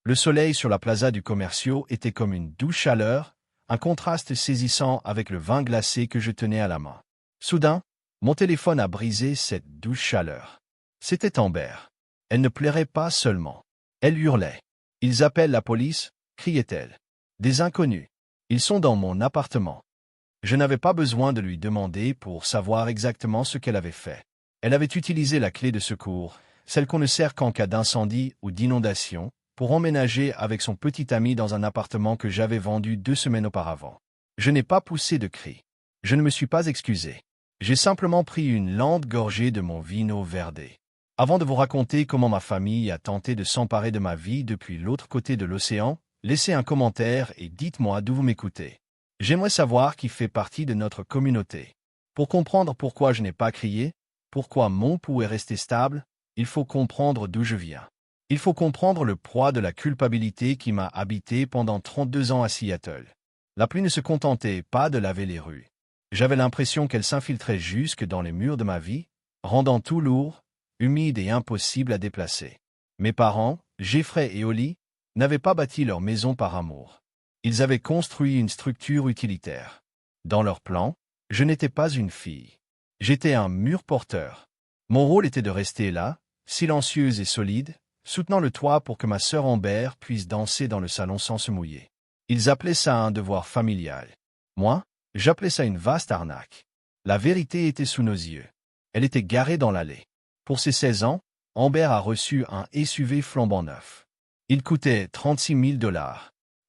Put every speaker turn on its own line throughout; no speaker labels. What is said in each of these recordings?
Le soleil sur la plaza du Commercio était comme une douce chaleur, un contraste saisissant avec le vin glacé que je tenais à la main. Soudain, mon téléphone a brisé cette douce chaleur. C'était Amber. Elle ne plairait pas seulement. Elle hurlait. « Ils appellent la police » criait-elle. « Des inconnus. Ils sont dans mon appartement. » Je n'avais pas besoin de lui demander pour savoir exactement ce qu'elle avait fait. Elle avait utilisé la clé de secours, celle qu'on ne sert qu'en cas d'incendie ou d'inondation, pour emménager avec son petit ami dans un appartement que j'avais vendu 2 semaines auparavant. Je n'ai pas poussé de cri. Je ne me suis pas excusé. J'ai simplement pris une lente gorgée de mon vino verdé. Avant de vous raconter comment ma famille a tenté de s'emparer de ma vie depuis l'autre côté de l'océan, laissez un commentaire et dites-moi d'où vous m'écoutez. J'aimerais savoir qui fait partie de notre communauté. Pour comprendre pourquoi je n'ai pas crié, pourquoi mon pouls est resté stable, il faut comprendre d'où je viens. Il faut comprendre le poids de la culpabilité qui m'a habité pendant 32 ans à Seattle. La pluie ne se contentait pas de laver les rues. J'avais l'impression qu'elle s'infiltrait jusque dans les murs de ma vie, rendant tout lourd, humide et impossible à déplacer. Mes parents, Jeffrey et Holly, n'avaient pas bâti leur maison par amour. Ils avaient construit une structure utilitaire. Dans leur plan, je n'étais pas une fille. J'étais un mur porteur. Mon rôle était de rester là, silencieuse et solide, soutenant le toit pour que ma sœur Amber puisse danser dans le salon sans se mouiller. Ils appelaient ça un devoir familial. Moi, j'appelais ça une vaste arnaque. La vérité était sous nos yeux. Elle était garée dans l'allée. Pour ses 16 ans, Amber a reçu un SUV flambant neuf. Il coûtait 36 000 $.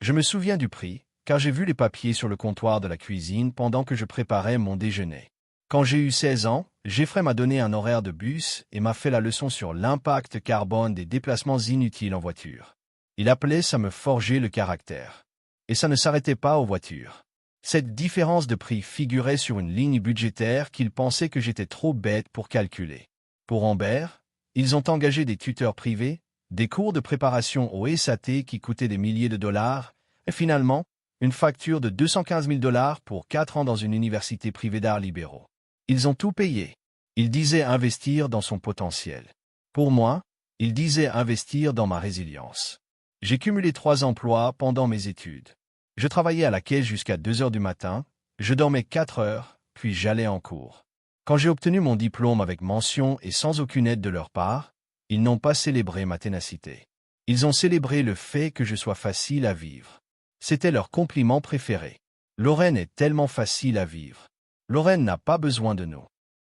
Je me souviens du prix, car j'ai vu les papiers sur le comptoir de la cuisine pendant que je préparais mon déjeuner. Quand j'ai eu 16 ans, Jeffrey m'a donné un horaire de bus et m'a fait la leçon sur l'impact carbone des déplacements inutiles en voiture. Il appelait ça me forger le caractère. Et ça ne s'arrêtait pas aux voitures. Cette différence de prix figurait sur une ligne budgétaire qu'il pensait que j'étais trop bête pour calculer. Pour Amber, ils ont engagé des tuteurs privés, des cours de préparation au SAT qui coûtaient des milliers de dollars, et finalement, une facture de 215 000 $ pour 4 ans dans une université privée d'arts libéraux. Ils ont tout payé. Ils disaient investir dans son potentiel. Pour moi, ils disaient investir dans ma résilience. J'ai cumulé 3 emplois pendant mes études. Je travaillais à la caisse jusqu'à 2 heures du matin, je dormais 4 heures, puis j'allais en cours. Quand j'ai obtenu mon diplôme avec mention et sans aucune aide de leur part, ils n'ont pas célébré ma ténacité. Ils ont célébré le fait que je sois facile à vivre. C'était leur compliment préféré. Lorraine est tellement facile à vivre. Lorraine n'a pas besoin de nous.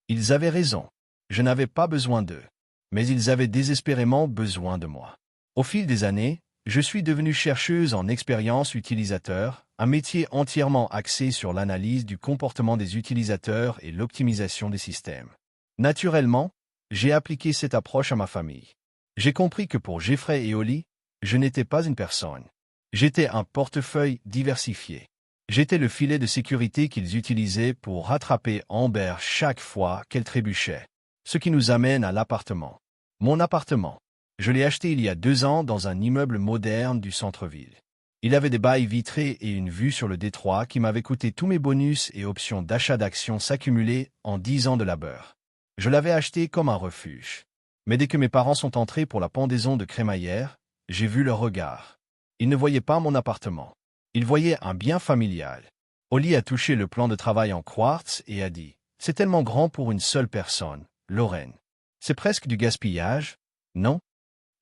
Ils avaient raison. Je n'avais pas besoin d'eux. Mais ils avaient désespérément besoin de moi. Au fil des années, je suis devenue chercheuse en expérience utilisateur, un métier entièrement axé sur l'analyse du comportement des utilisateurs et l'optimisation des systèmes. Naturellement, j'ai appliqué cette approche à ma famille. J'ai compris que pour Jeffrey et Holly, je n'étais pas une personne. J'étais un portefeuille diversifié. J'étais le filet de sécurité qu'ils utilisaient pour rattraper Amber chaque fois qu'elle trébuchait. Ce qui nous amène à l'appartement. Mon appartement. Je l'ai acheté il y a 2 ans dans un immeuble moderne du centre-ville. Il avait des bails vitrés et une vue sur le détroit qui m'avait coûté tous mes bonus et options d'achat d'actions s'accumuler en 10 ans de labeur. Je l'avais acheté comme un refuge. Mais dès que mes parents sont entrés pour la pendaison de crémaillère, j'ai vu leur regard. Ils ne voyaient pas mon appartement. Ils voyaient un bien familial. Holly a touché le plan de travail en quartz et a dit « C'est tellement grand pour une seule personne, Lorraine. C'est presque du gaspillage, non ?»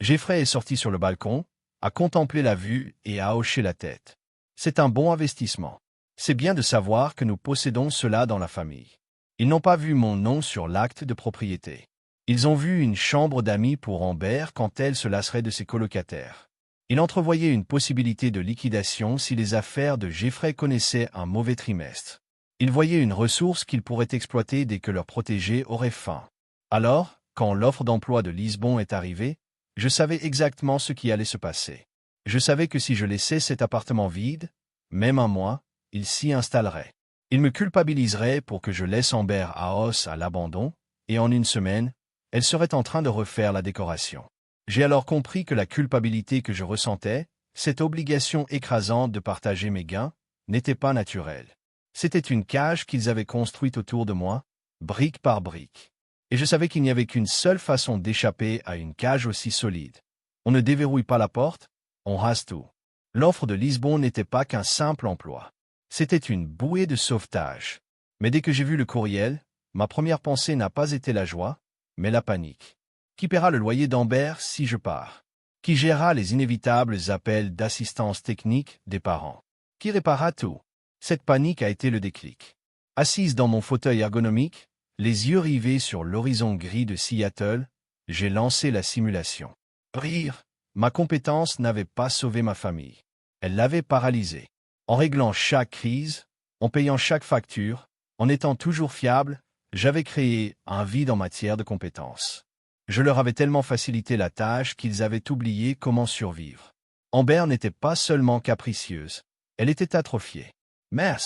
Jeffrey est sorti sur le balcon, a contemplé la vue et a hoché la tête. C'est un bon investissement. C'est bien de savoir que nous possédons cela dans la famille. Ils n'ont pas vu mon nom sur l'acte de propriété. Ils ont vu une chambre d'amis pour Amber quand elle se lasserait de ses colocataires. Ils entrevoyaient une possibilité de liquidation si les affaires de Jeffrey connaissaient un mauvais trimestre. Ils voyaient une ressource qu'ils pourraient exploiter dès que leur protégé aurait faim. Alors, quand l'offre d'emploi de Lisbonne est arrivée, je savais exactement ce qui allait se passer. Je savais que si je laissais cet appartement vide, même un mois, il s'y installerait. Il me culpabiliserait pour que je laisse Amber à os à l'abandon, et en une semaine, elle serait en train de refaire la décoration. J'ai alors compris que la culpabilité que je ressentais, cette obligation écrasante de partager mes gains, n'était pas naturelle. C'était une cage qu'ils avaient construite autour de moi, brique par brique. Et je savais qu'il n'y avait qu'une seule façon d'échapper à une cage aussi solide. On ne déverrouille pas la porte, On rase tout. L'offre de Lisbonne n'était pas qu'un simple emploi. C'était une bouée de sauvetage. Mais dès que j'ai vu le courriel, ma première pensée n'a pas été la joie, mais la panique. Qui paiera le loyer d'Amber si je pars? Qui gérera les inévitables appels d'assistance technique des parents? Qui réparera tout? Cette panique a été le déclic. Assise dans mon fauteuil ergonomique, les yeux rivés sur l'horizon gris de Seattle, j'ai lancé la simulation. Rire, ma compétence n'avait pas sauvé ma famille. Elle l'avait paralysée. En réglant chaque crise, en payant chaque facture, en étant toujours fiable, j'avais créé un vide en matière de compétences. Je leur avais tellement facilité la tâche qu'ils avaient oublié comment survivre. Amber n'était pas seulement capricieuse, elle était atrophiée. Mes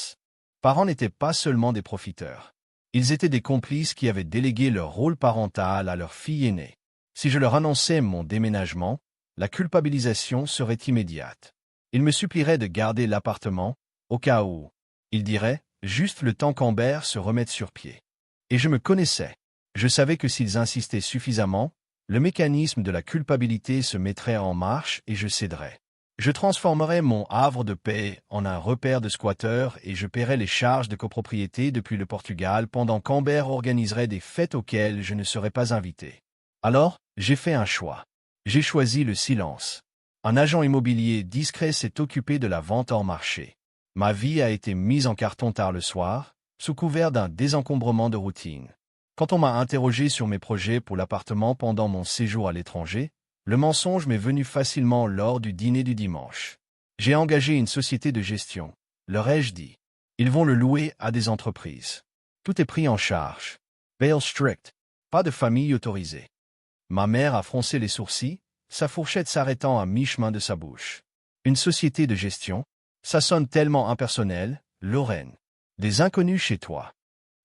parents n'étaient pas seulement des profiteurs. Ils étaient des complices qui avaient délégué leur rôle parental à leur fille aînée. Si je leur annonçais mon déménagement, la culpabilisation serait immédiate. Ils me supplieraient de garder l'appartement, au cas où. Ils diraient, juste le temps qu'Amber se remette sur pied. Et je me connaissais. Je savais que s'ils insistaient suffisamment, le mécanisme de la culpabilité se mettrait en marche et je céderais. Je transformerais mon havre de paix en un repère de squatteurs et je paierais les charges de copropriété depuis le Portugal pendant qu'Amber organiserait des fêtes auxquelles je ne serais pas invité. Alors, j'ai fait un choix. J'ai choisi le silence. Un agent immobilier discret s'est occupé de la vente hors marché. Ma vie a été mise en carton tard le soir, sous couvert d'un désencombrement de routine. Quand on m'a interrogé sur mes projets pour l'appartement pendant mon séjour à l'étranger, le mensonge m'est venu facilement lors du dîner du dimanche. J'ai engagé une société de gestion, leur ai-je dit. Ils vont le louer à des entreprises. Tout est pris en charge. Bail strict. Pas de famille autorisée. Ma mère a froncé les sourcils, sa fourchette s'arrêtant à mi-chemin de sa bouche. Une société de gestion? Ça sonne tellement impersonnel, Lorraine. Des inconnus chez toi.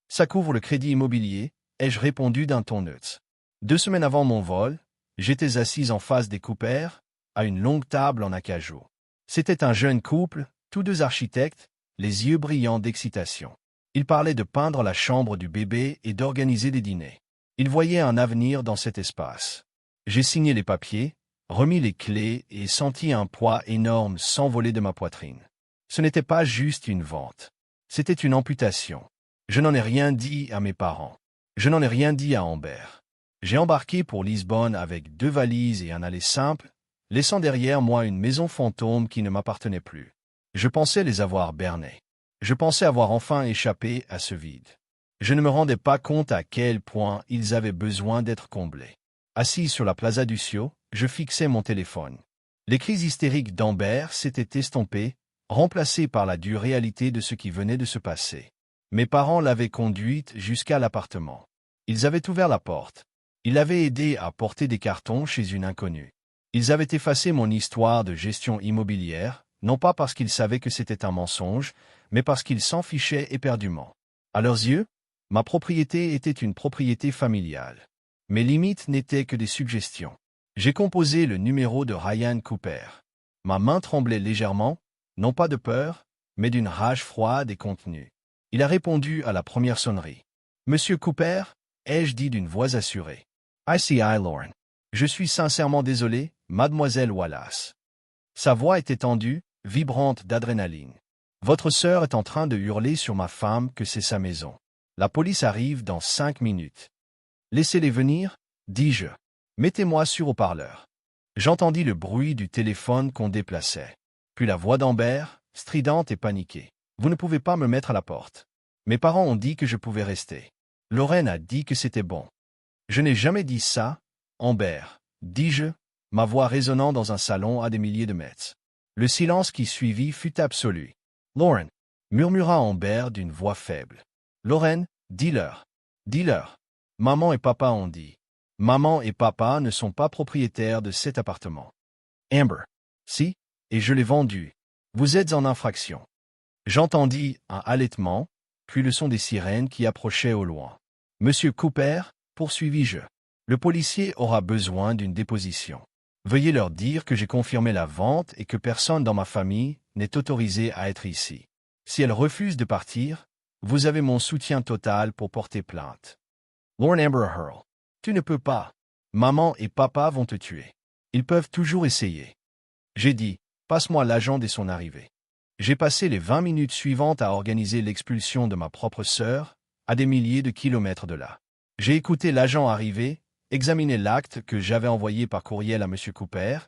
Ça couvre le crédit immobilier, ai-je répondu d'un ton neutre. 2 semaines avant mon vol, j'étais assise en face des Coopers, à une longue table en acajou. C'était un jeune couple, tous deux architectes, les yeux brillants d'excitation. Ils parlaient de peindre la chambre du bébé et d'organiser des dîners. Ils voyaient un avenir dans cet espace. J'ai signé les papiers, remis les clés et senti un poids énorme s'envoler de ma poitrine. Ce n'était pas juste une vente. C'était une amputation. Je n'en ai rien dit à mes parents. Je n'en ai rien dit à Amber. J'ai embarqué pour Lisbonne avec 2 valises et un aller simple, laissant derrière moi une maison fantôme qui ne m'appartenait plus. Je pensais les avoir bernés. Je pensais avoir enfin échappé à ce vide. Je ne me rendais pas compte à quel point ils avaient besoin d'être comblés. Assis sur la Plaza du Sio, je fixais mon téléphone. Les crises hystériques d'Amber s'étaient estompées, remplacées par la dure réalité de ce qui venait de se passer. Mes parents l'avaient conduite jusqu'à l'appartement. Ils avaient ouvert la porte. Ils l'avaient aidé à porter des cartons chez une inconnue. Ils avaient effacé mon histoire de gestion immobilière, non pas parce qu'ils savaient que c'était un mensonge, mais parce qu'ils s'en fichaient éperdument. À leurs yeux, ma propriété était une propriété familiale. Mes limites n'étaient que des suggestions. J'ai composé le numéro de Ryan Cooper. Ma main tremblait légèrement, non pas de peur, mais d'une rage froide et contenue. Il a répondu à la première sonnerie. « Monsieur Cooper ?» ai-je dit d'une voix assurée. « ICI Lauren. Je suis sincèrement désolé, mademoiselle Wallace. » Sa voix était tendue, vibrante d'adrénaline. « Votre sœur est en train de hurler sur ma femme que c'est sa maison. La police arrive dans 5 minutes. »« Laissez-les venir, dis-je. Mettez-moi sur haut-parleur. » J'entendis le bruit du téléphone qu'on déplaçait. Puis la voix d'Amber, stridente et paniquée. « Vous ne pouvez pas me mettre à la porte. Mes parents ont dit que je pouvais rester. Lorraine a dit que c'était bon. »« Je n'ai jamais dit ça, Amber, dis-je, ma voix résonnant dans un salon à des milliers de mètres. Le silence qui suivit fut absolu. « Lauren, » murmura Amber d'une voix faible. « Lorraine, dis-leur. Dis-leur. Maman et papa ont dit. Maman et papa ne sont pas propriétaires de cet appartement. » « Amber. Si, et je l'ai vendu. Vous êtes en infraction. » J'entendis un halètement, puis le son des sirènes qui approchaient au loin. « Monsieur Cooper, poursuivis-je. Le policier aura besoin d'une déposition. Veuillez leur dire que j'ai confirmé la vente et que personne dans ma famille n'est autorisé à être ici. Si elle refuse de partir, vous avez mon soutien total pour porter plainte. » Lauren Amber Hurl. « Tu ne peux pas. Maman et papa vont te tuer. Ils peuvent toujours essayer. » J'ai dit, passe-moi l'agent dès son arrivée. J'ai passé les 20 minutes suivantes à organiser l'expulsion de ma propre sœur, à des milliers de kilomètres de là. J'ai écouté l'agent arriver, examiné l'acte que j'avais envoyé par courriel à M. Cooper,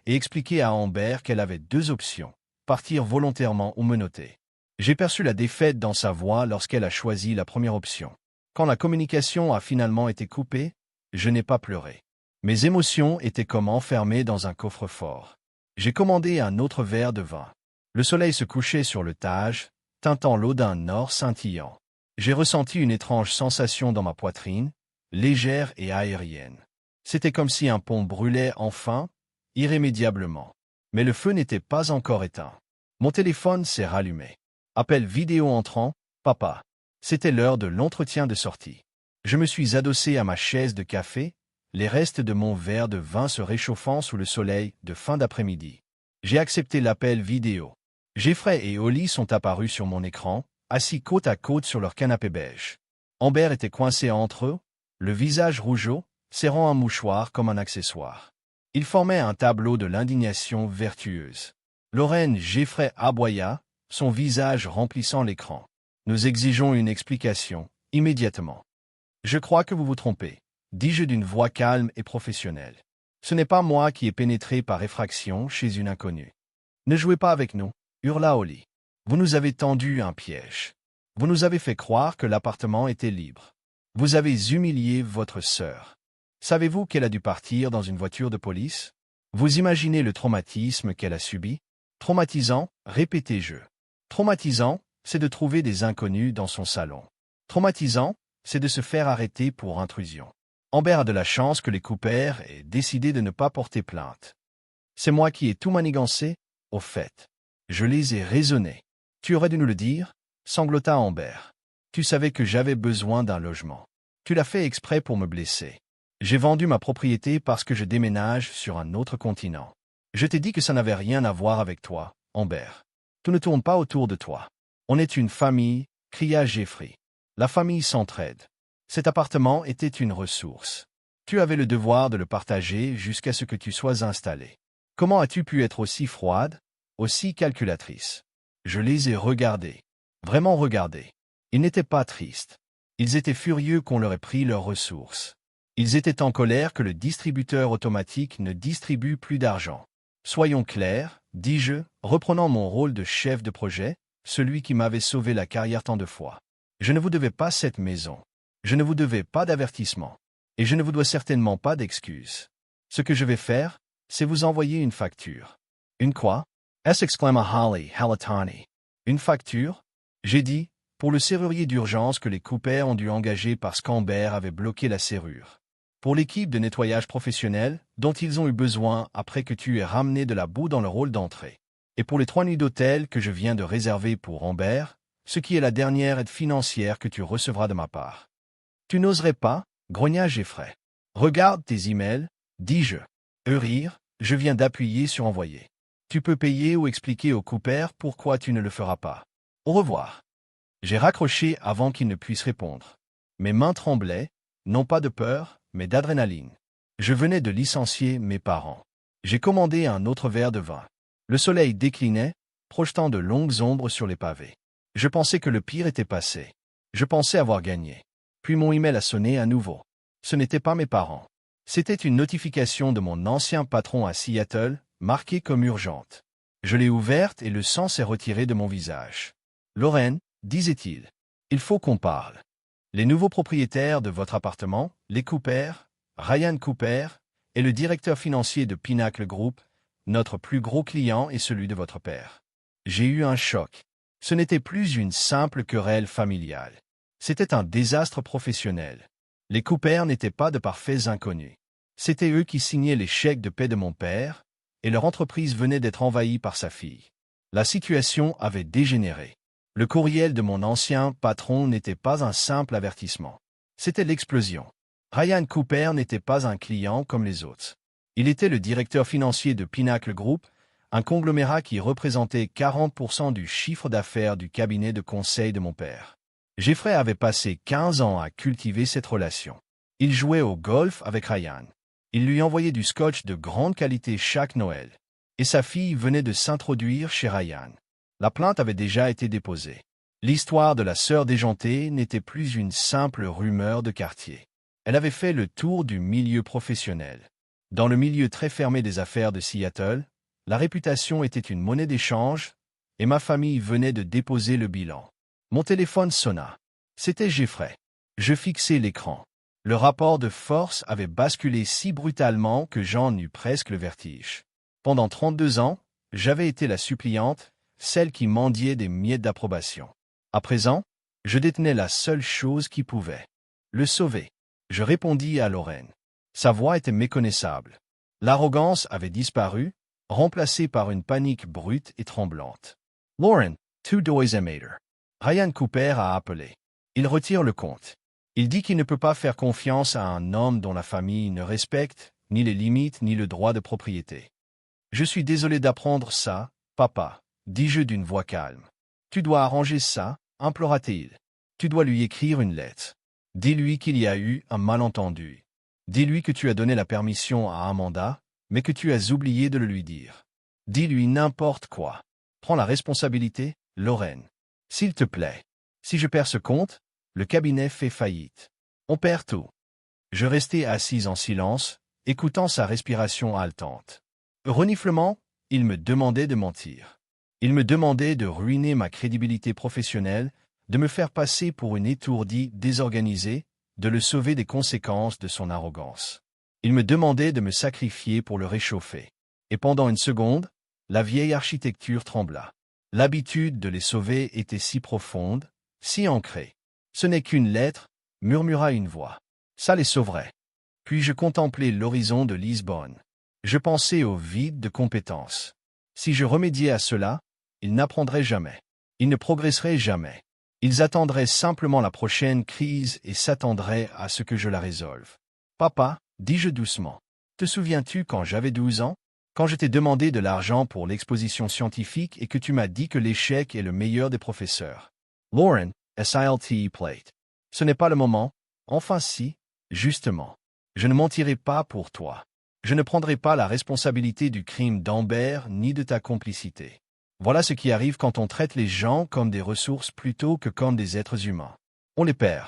et expliqué à Amber qu'elle avait deux options, partir volontairement ou menotter. J'ai perçu la défaite dans sa voix lorsqu'elle a choisi la première option. Quand la communication a finalement été coupée, je n'ai pas pleuré. Mes émotions étaient comme enfermées dans un coffre-fort. J'ai commandé un autre verre de vin. Le soleil se couchait sur le Tage, teintant l'eau d'un or scintillant. J'ai ressenti une étrange sensation dans ma poitrine, légère et aérienne. C'était comme si un pont brûlait enfin, irrémédiablement. Mais le feu n'était pas encore éteint. Mon téléphone s'est rallumé. Appel vidéo entrant, papa. C'était l'heure de l'entretien de sortie. Je me suis adossé à ma chaise de café, les restes de mon verre de vin se réchauffant sous le soleil de fin d'après-midi. J'ai accepté l'appel vidéo. Jeffrey et Holly sont apparus sur mon écran, assis côte à côte sur leur canapé beige. Amber était coincé entre eux, le visage rougeau, serrant un mouchoir comme un accessoire. Il formait un tableau de l'indignation vertueuse. Lorraine Jeffrey aboya, son visage remplissant l'écran. Nous exigeons une explication, immédiatement. Je crois que vous vous trompez, dis-je d'une voix calme et professionnelle. Ce n'est pas moi qui ai pénétré par effraction chez une inconnue. Ne jouez pas avec nous, hurla Holly. Vous nous avez tendu un piège. Vous nous avez fait croire que l'appartement était libre. Vous avez humilié votre sœur. Savez-vous qu'elle a dû partir dans une voiture de police? Vous imaginez le traumatisme qu'elle a subi? Traumatisant, répétais-je. Traumatisant, c'est de trouver des inconnus dans son salon. Traumatisant, c'est de se faire arrêter pour intrusion. Amber a de la chance que les Cooper aient décidé de ne pas porter plainte. C'est moi qui ai tout manigancé, au fait. Je les ai raisonnés. Tu aurais dû nous le dire, sanglota Amber. Tu savais que j'avais besoin d'un logement. Tu l'as fait exprès pour me blesser. J'ai vendu ma propriété parce que je déménage sur un autre continent. Je t'ai dit que ça n'avait rien à voir avec toi, Amber. Tout ne tourne pas autour de toi. On est une famille, cria Jeffrey. La famille s'entraide. Cet appartement était une ressource. Tu avais le devoir de le partager jusqu'à ce que tu sois installé. Comment as-tu pu être aussi froide, aussi calculatrice? Je les ai regardés. Vraiment regardés. Ils n'étaient pas tristes. Ils étaient furieux qu'on leur ait pris leurs ressources. Ils étaient en colère que le distributeur automatique ne distribue plus d'argent. Soyons clairs, dis-je, reprenant mon rôle de chef de projet, celui qui m'avait sauvé la carrière tant de fois. Je ne vous devais pas cette maison. Je ne vous devais pas d'avertissement. Et je ne vous dois certainement pas d'excuses. Ce que je vais faire, c'est vous envoyer une facture. Une quoi? S'exclama Holly Halatani. Une facture? J'ai dit, pour le serrurier d'urgence que les Cooper ont dû engager parce qu'Amber avait bloqué la serrure. Pour l'équipe de nettoyage professionnel dont ils ont eu besoin après que tu aies ramené de la boue dans le rôle d'entrée. Et pour les 3 nuits d'hôtel que je viens de réserver pour Amber, ce qui est la dernière aide financière que tu recevras de ma part. Tu n'oserais pas, grogna Jeffrey. Regarde tes emails, dis-je. Rire, je viens d'appuyer sur envoyer. Tu peux payer ou expliquer au Cooper pourquoi tu ne le feras pas. Au revoir. J'ai raccroché avant qu'il ne puisse répondre. Mes mains tremblaient, non pas de peur, mais d'adrénaline. Je venais de licencier mes parents. J'ai commandé un autre verre de vin. Le soleil déclinait, projetant de longues ombres sur les pavés. Je pensais que le pire était passé. Je pensais avoir gagné. Puis mon email a sonné à nouveau. Ce n'était pas mes parents. C'était une notification de mon ancien patron à Seattle, marquée comme urgente. Je l'ai ouverte et le sang s'est retiré de mon visage. Lorraine, disait-il, il faut qu'on parle. Les nouveaux propriétaires de votre appartement, les Cooper, Ryan Cooper, et le directeur financier de Pinnacle Group, notre plus gros client est celui de votre père. J'ai eu un choc. Ce n'était plus une simple querelle familiale. C'était un désastre professionnel. Les Cooper n'étaient pas de parfaits inconnus. C'étaient eux qui signaient les chèques de paie de mon père, et leur entreprise venait d'être envahie par sa fille. La situation avait dégénéré. Le courriel de mon ancien patron n'était pas un simple avertissement. C'était l'explosion. Ryan Cooper n'était pas un client comme les autres. Il était le directeur financier de Pinnacle Group, un conglomérat qui représentait 40% du chiffre d'affaires du cabinet de conseil de mon père. Jeffrey avait passé 15 ans à cultiver cette relation. Il jouait au golf avec Ryan. Il lui envoyait du scotch de grande qualité chaque Noël. et sa fille venait de s'introduire chez Ryan. La plainte avait déjà été déposée. L'histoire de la sœur déjantée n'était plus une simple rumeur de quartier. Elle avait fait le tour du milieu professionnel. Dans le milieu très fermé des affaires de Seattle, la réputation était une monnaie d'échange, et ma famille venait de déposer le bilan. Mon téléphone sonna. C'était Jeffrey. Je fixai l'écran. Le rapport de force avait basculé si brutalement que j'en eus presque le vertige. Pendant 32 ans, j'avais été la suppliante, celle qui mendiait des miettes d'approbation. À présent, je détenais la seule chose qui pouvait le sauver. Je répondis à Lauren. Sa voix était méconnaissable. L'arrogance avait disparu, remplacée par une panique brute et tremblante. Lauren, two doys a mater. Ryan Cooper a appelé. Il retire le compte. Il dit qu'il ne peut pas faire confiance à un homme dont la famille ne respecte ni les limites ni le droit de propriété. Je suis désolé d'apprendre ça, papa, dis-je d'une voix calme. Tu dois arranger ça, implora-t-il. Tu dois lui écrire une lettre. Dis-lui qu'il y a eu un malentendu. Dis-lui que tu as donné la permission à Amanda, mais que tu as oublié de le lui dire. Dis-lui n'importe quoi. Prends la responsabilité, Lauren. S'il te plaît. Si je perds ce compte, le cabinet fait faillite. On perd tout. Je restai assise en silence, écoutant sa respiration haletante. Reniflement, il me demandait de mentir. Il me demandait de ruiner ma crédibilité professionnelle, de me faire passer pour une étourdie désorganisée, de le sauver des conséquences de son arrogance. Il me demandait de me sacrifier pour le réchauffer. Et pendant une seconde, la vieille architecture trembla. L'habitude de les sauver était si profonde, si ancrée. Ce n'est qu'une lettre, murmura une voix. Ça les sauverait. Puis je contemplai l'horizon de Lisbonne. Je pensais au vide de compétences. Si je remédiais à cela, ils n'apprendraient jamais. Ils ne progresseraient jamais. Ils attendraient simplement la prochaine crise et s'attendraient à ce que je la résolve. Papa, dis-je doucement, te souviens-tu quand j'avais 12 ans, quand je t'ai demandé de l'argent pour l'exposition scientifique et que tu m'as dit que l'échec est le meilleur des professeurs? Lauren, SILT plate. Ce n'est pas le moment. Enfin si, justement. Je ne mentirai pas pour toi. Je ne prendrai pas la responsabilité du crime d'Amber ni de ta complicité. Voilà ce qui arrive quand on traite les gens comme des ressources plutôt que comme des êtres humains. On les perd.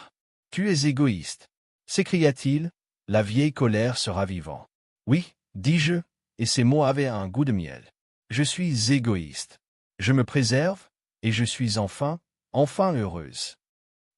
Tu es égoïste, s'écria-t-il, la vieille colère se ravivant. Oui, dis-je, et ces mots avaient un goût de miel. Je suis égoïste. Je me préserve, et je suis enfin heureuse.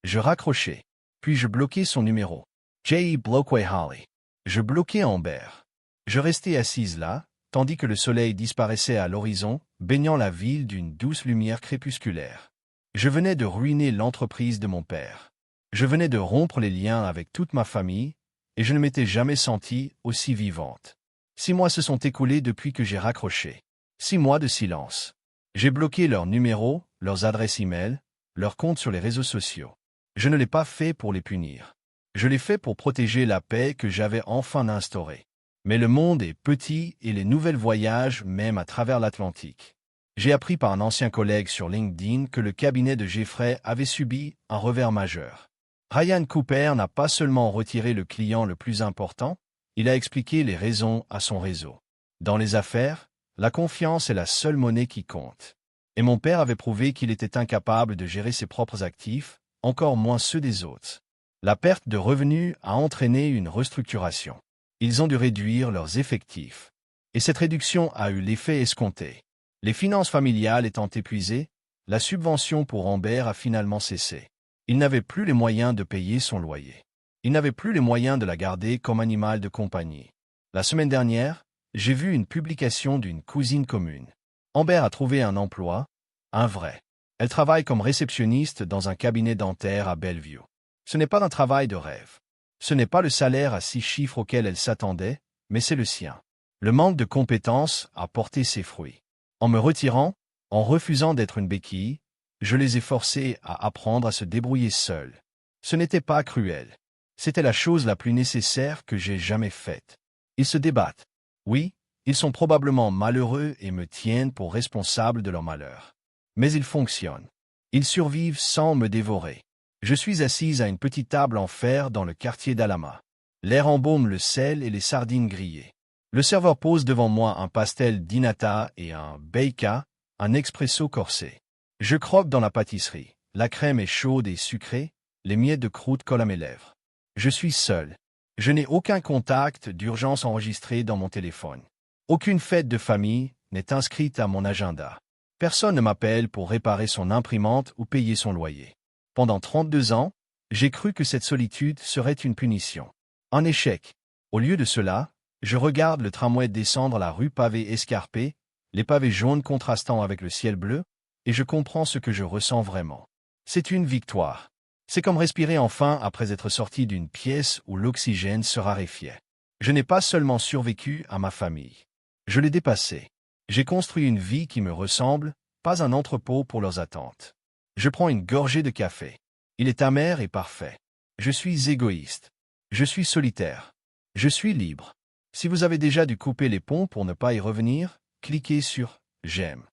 Je raccrochai, puis je bloquai son numéro. J. Blokeway Holly. Je bloquai Amber. Je restai assise là, tandis que le soleil disparaissait à l'horizon, baignant la ville d'une douce lumière crépusculaire. Je venais de ruiner l'entreprise de mon père. Je venais de rompre les liens avec toute ma famille, et je ne m'étais jamais sentie aussi vivante. 6 mois se sont écoulés depuis que j'ai raccroché. 6 mois de silence. J'ai bloqué leurs numéros, leurs adresses e-mail, leurs comptes sur les réseaux sociaux. Je ne l'ai pas fait pour les punir. Je l'ai fait pour protéger la paix que j'avais enfin instaurée. Mais le monde est petit et les nouvelles voyagent même à travers l'Atlantique. J'ai appris par un ancien collègue sur LinkedIn que le cabinet de Jeffrey avait subi un revers majeur. Ryan Cooper n'a pas seulement retiré le client le plus important, il a expliqué les raisons à son réseau. Dans les affaires, la confiance est la seule monnaie qui compte. Et mon père avait prouvé qu'il était incapable de gérer ses propres actifs, encore moins ceux des autres. La perte de revenus a entraîné une restructuration. Ils ont dû réduire leurs effectifs. Et cette réduction a eu l'effet escompté. Les finances familiales étant épuisées, la subvention pour Amber a finalement cessé. Il n'avait plus les moyens de payer son loyer. Il n'avait plus les moyens de la garder comme animal de compagnie. La semaine dernière, j'ai vu une publication d'une cousine commune. Amber a trouvé un emploi, un vrai. Elle travaille comme réceptionniste dans un cabinet dentaire à Bellevue. Ce n'est pas un travail de rêve. Ce n'est pas le salaire à 6 chiffres auquel elle s'attendait, mais c'est le sien. Le manque de compétences a porté ses fruits. En me retirant, en refusant d'être une béquille, je les ai forcés à apprendre à se débrouiller seuls. Ce n'était pas cruel. C'était la chose la plus nécessaire que j'ai jamais faite. Ils se débattent. Oui, ils sont probablement malheureux et me tiennent pour responsable de leur malheur. Mais ils fonctionnent. Ils survivent sans me dévorer. Je suis assise à une petite table en fer dans le quartier d'Alama. L'air embaume le sel et les sardines grillées. Le serveur pose devant moi un pastel d'inata et un beika, un expresso corsé. Je croque dans la pâtisserie. La crème est chaude et sucrée, les miettes de croûte collent à mes lèvres. Je suis seul. Je n'ai aucun contact d'urgence enregistré dans mon téléphone. Aucune fête de famille n'est inscrite à mon agenda. Personne ne m'appelle pour réparer son imprimante ou payer son loyer. Pendant 32 ans, j'ai cru que cette solitude serait une punition. Un échec. Au lieu de cela, je regarde le tramway descendre la rue pavée escarpée, les pavés jaunes contrastant avec le ciel bleu, et je comprends ce que je ressens vraiment. C'est une victoire. C'est comme respirer enfin après être sorti d'une pièce où l'oxygène se raréfiait. Je n'ai pas seulement survécu à ma famille. Je l'ai dépassé. J'ai construit une vie qui me ressemble, pas un entrepôt pour leurs attentes. Je prends une gorgée de café. Il est amer et parfait. Je suis égoïste. Je suis solitaire. Je suis libre. Si vous avez déjà dû couper les ponts pour ne pas y revenir, cliquez sur « J'aime ».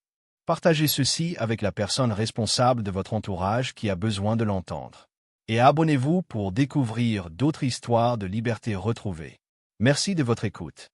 Partagez ceci avec la personne responsable de votre entourage qui a besoin de l'entendre. Et abonnez-vous pour découvrir d'autres histoires de liberté retrouvée. Merci de votre écoute.